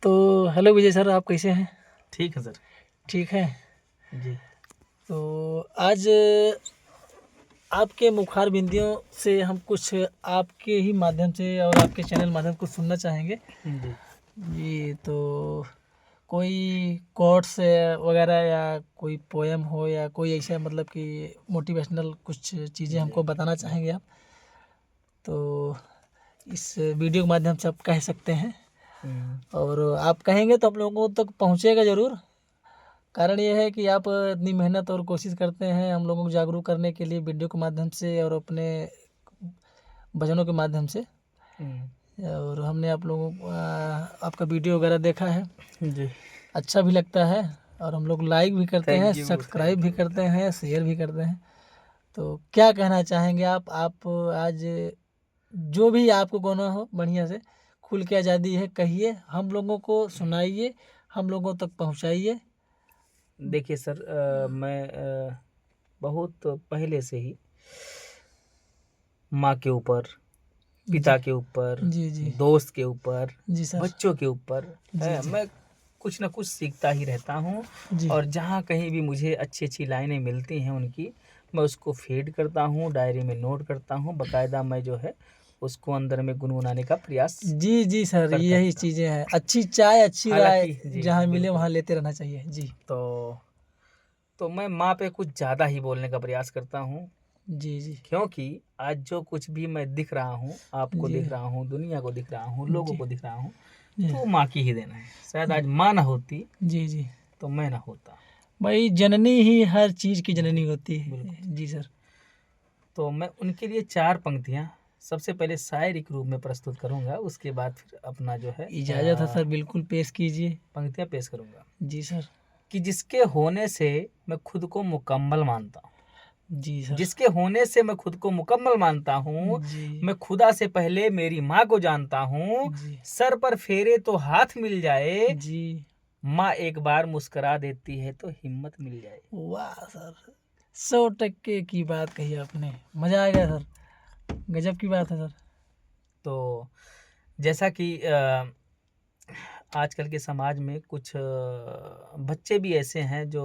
तो हेलो विजय सर, आप कैसे हैं? ठीक है सर। ठीक है जी। तो आज आपके मुखार बिंदियों से हम कुछ आपके ही माध्यम से और आपके चैनल माध्यम कुछ सुनना चाहेंगे जी। जी। तो कोई कोट्स वगैरह या कोई पोएम हो या कोई ऐसा मतलब कि मोटिवेशनल कुछ चीज़ें हमको बताना चाहेंगे आप, तो इस वीडियो के माध्यम से आप कह सकते हैं। और आप कहेंगे तो आप लोगों तक पहुंचेगा ज़रूर। कारण ये है कि आप इतनी मेहनत और कोशिश करते हैं हम लोगों को जागरूक करने के लिए वीडियो के माध्यम से और अपने भजनों के माध्यम से। और हमने आप लोगों को आपका वीडियो वगैरह देखा है जी। अच्छा भी लगता है और हम लोग लाइक भी करते हैं, थैंक यू। सब्सक्राइब भी करते हैं, शेयर भी करते हैं। तो क्या कहना चाहेंगे आप आज जो भी आपको कहना हो बढ़िया से खुल के आज़ादी है, कहिए, हम लोगों को सुनाइए, हम लोगों तक पहुंचाइए। देखिए सर, मैं बहुत पहले से ही माँ के ऊपर, पिता के ऊपर, जी जी दोस्त के ऊपर, जी सर। बच्चों के ऊपर जी जी मैं कुछ ना कुछ सीखता ही रहता हूँ। जी और जहाँ कहीं भी मुझे अच्छी अच्छी लाइनें मिलती हैं उनकी, मैं उसको फीड करता हूँ, डायरी में नोट करता हूँ, बाकायदा मैं जो है उसको अंदर में गुनगुनाने का प्रयास जी जी सर, करता यही रहता हूँ। चीज़ें हैं। अच्छी चाय अच्छी राय हालांकि जी जहाँ मिले बिल्कुल। वहाँ लेते रहना चाहिए जी। तो मैं माँ पे कुछ ज़्यादा ही बोलने का प्रयास करता हूँ, जी जी क्योंकि आज जो कुछ भी मैं दिख रहा हूँ, आपको जी दिख रहा हूँ, दुनिया को दिख रहा हूँ, लोगों जी को दिख रहा हूँ, जी तो माँ की ही देना है। शायद आज माँ ना होती जी जी तो मैं ना होता। भाई, जननी ही हर चीज़ की जननी होती है। बिल्कुल। जी सर। तो मैं उनके लिए 4 पंक्तियाँ सबसे पहले शायरिक रूप में प्रस्तुत करूँगा, उसके बाद फिर अपना जो है इजाज़त है सर, बिल्कुल पेश कीजिए। पंक्तियाँ पेश करूँगा। जी सर। कि जिसके होने से मैं खुद को मुकम्मल मानता हूँ, जी सर। जिसके होने से मैं खुद को मुकम्मल मानता हूँ, जी मैं खुदा से पहले मेरी माँ को जानता हूँ। जी सर पर फेरे तो हाथ मिल जाए, जी। माँ एक बार मुस्कुरा देती है तो हिम्मत मिल जाए। वाह सर, 100% की बात कही आपने, मज़ा आ गया सर, गजब की बात है सर। तो जैसा कि आजकल के समाज में कुछ बच्चे भी ऐसे हैं जो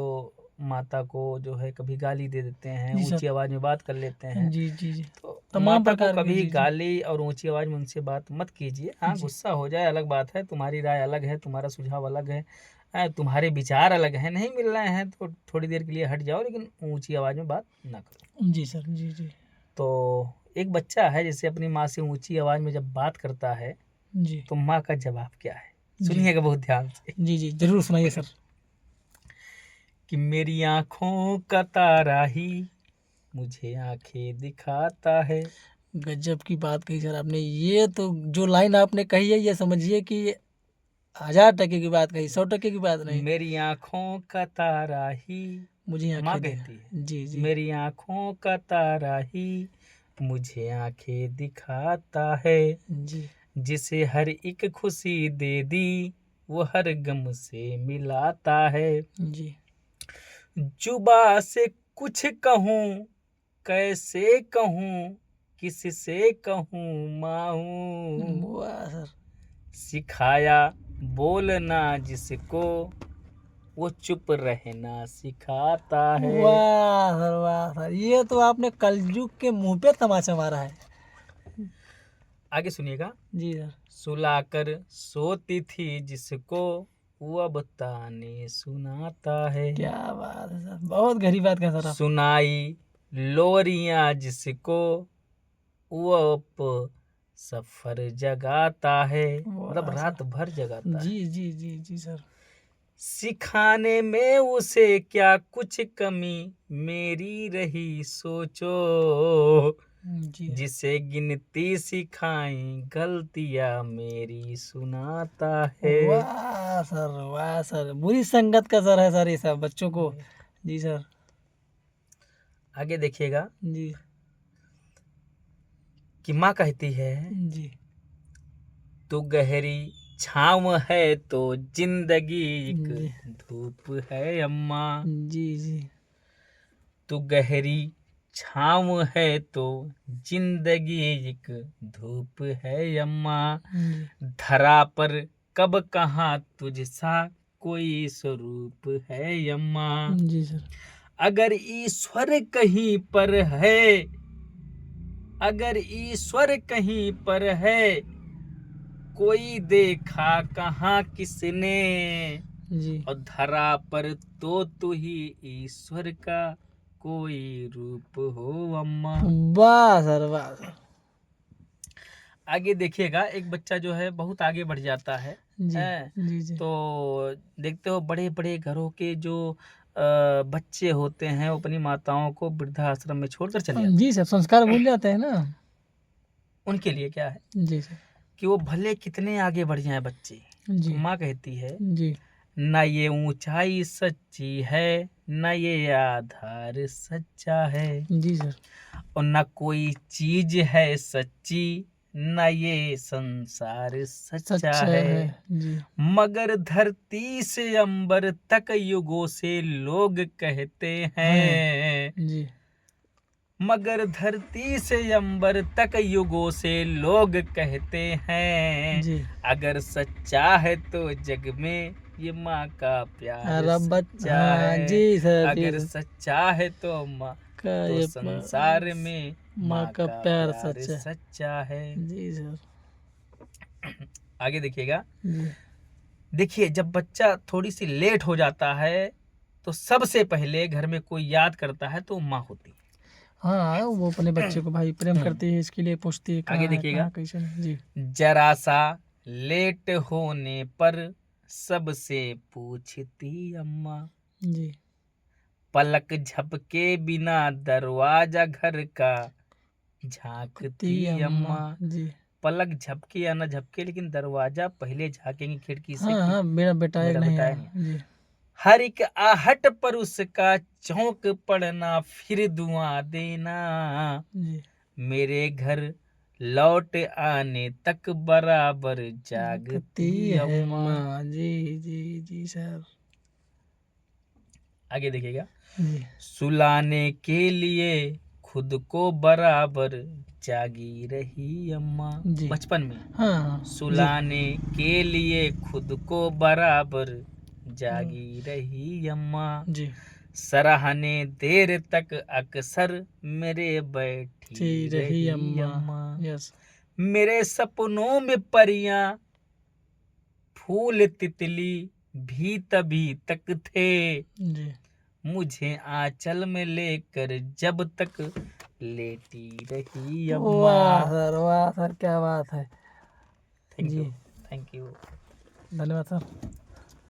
माता को जो है कभी गाली दे देते हैं, जी सर। ऊंची आवाज़ में बात कर लेते हैं। जी जी जी। तो तमाम माता को प्रकार के कभी जी जी गाली और ऊंची आवाज़ में उनसे बात मत कीजिए। हाँ, जी गुस्सा हो जाए अलग बात है, तुम्हारी राय अलग है, तुम्हारा सुझाव अलग है, तुम्हारे विचार अलग हैं, नहीं मिल रहे हैं तो थोड़ी देर के लिए हट जाओ, लेकिन ऊंची आवाज़ में बात ना करो। जी सर। जी जी तो एक बच्चा है जैसे अपनी माँ से ऊंची आवाज़ में जब बात करता है, जी तो माँ का जवाब क्या है, जी सुनिएगा बहुत ध्यान से। जी जी, जरूर सुनाइए सर। कि मेरी आँखों का तारा ही मुझे आँखें दिखाता है। गजब की बात कही सर आपने। ये तो जो लाइन आपने कही है, ये समझिए कि 1000% की बात कही, 100% की बात नहीं। मेरी आँखों का तारा ही, मुझे माँ आंखें दे। कहती है, जी जी मेरी आँखों का तारा ही मुझे आँखें दिखाता है। जी जिसे हर एक खुशी दे दी वो हर गम से मिलाता है। जी। जुबा से कुछ कहूँ, कैसे कहूँ, किससे कहूँ माहूँ। वाह सर। सिखाया बोलना जिसको वो चुप रहना सिखाता है। वाह सर, वाह सर, ये तो आपने कलयुग के मुंह पे तमाचा मारा है। आगे सुनिएगा। जी सर। सुलाकर सोती थी जिसको वो अब ताने सुनाता है। क्या बात है सर, बहुत गहरी बात कहा सर आप। सुनाई लोरियां जिसको वो अब सफर जगाता है, मतलब वाह सर। रात भर जगाता जी है। जी जी जी सर। सिखाने में उसे क्या कुछ कमी मेरी रही सोचो, जी जिसे गिनती सिखाई गलतियां मेरी सुनाता है। वाह सर, वाह सर, बुरी संगत का सर है सर ये सब बच्चों को। जी सर। आगे देखिएगा जी कि माँ कहती है, जी तू गहरी छाँव है तो जिंदगी एक जी धूप है अम्मा। जी जी तू गहरी छाँव है तो जिंदगी एक धूप है अम्मा। जी धरा पर कब कहाँ तुझसा कोई स्वरूप है अम्मा। जी सर। अगर ईश्वर कहीं पर है, अगर ईश्वर कहीं पर है, कोई देखा कहाँ किसने। जी। और धरा पर तो तू ही ईश्वर का कोई रूप हो अम्मा। वाह सर, वाह सर। आगे देखिएगा, एक बच्चा जो है बहुत आगे बढ़ जाता है। जी हैं? जी जी। तो देखते हो बड़े बड़े घरों के जो बच्चे होते हैं, वो अपनी माताओं को वृद्धाश्रम में छोड़कर चले जाते जी सर, संस्कार भूल जाते हैं ना। हैं। उनके लिए क्या है जी सर। कि वो भले कितने आगे बढ़ जाएं बच्चे, जी तो माँ कहती है जी न ये ऊंचाई सच्ची है, न ये आधार सच्चा है, जी सर। और न कोई चीज है सच्ची, न ये संसार सच्चा सच्चा है। है। जी मगर धरती से अंबर तक युगों से लोग कहते हैं। हैं, जी मगर धरती से अंबर तक युगों से लोग कहते हैं, जी। अगर सच्चा है तो जग में ये माँ का प्यार अरे सच्चा हाँ है। जी सर, जी अगर सर। सच्चा है तो माँ, का तो ये संसार में माँ माँ का का प्यार प्यार सच्चा। सच्चा है। जी सर। आगे देखिएगा, जी देखिए जब बच्चा थोड़ी सी लेट हो जाता है, तो सबसे पहले घर में कोई याद करता है तो माँ होती है। हाँ, वो अपने बच्चे को भाई प्रेम करती है, इसके लिए पूछती है आगे कहाँ है, देखिएगा, कहाँ कैसे नहीं। जी जरा सा लेट होने पर सबसे पूछती अम्मा, जी पलक झपके बिना दरवाजा घर का ती झांकती अम्मा। अम्मा। जी पलक झपके या ना झपके, लेकिन दरवाजा पहले झांकेंगी खिड़की से हाँ कि हाँ, मेरा बेटा एक मेरा नहीं बेटा है आया। नहीं। जी हर एक आहट पर उसका चौंक पड़ना, फिर दुआ देना, जी। मेरे घर लौट आने तक बराबर जागती जागती है अम्मा। माँ। जी जी जी सर। आगे देखिएगा, जी सुलाने के लिए खुद को बराबर जागी रही अम्मा। जी बचपन में हाँ हाँ जी सुलाने के लिए खुद को बराबर जागी रही अम्मा। जी। सराहने देर तक अक्सर मेरे बैठी जी रही रही अम्मा। अम्मा। यस। मेरे सपनों में परियां फूल तितली भी तभी तक थे, जी मुझे आंचल में लेकर जब तक लेटी रही वाह अम्मा। सर, वाह सर, क्या बात है। थैंक जी यू, थैंक यू। धन्यवाद सर।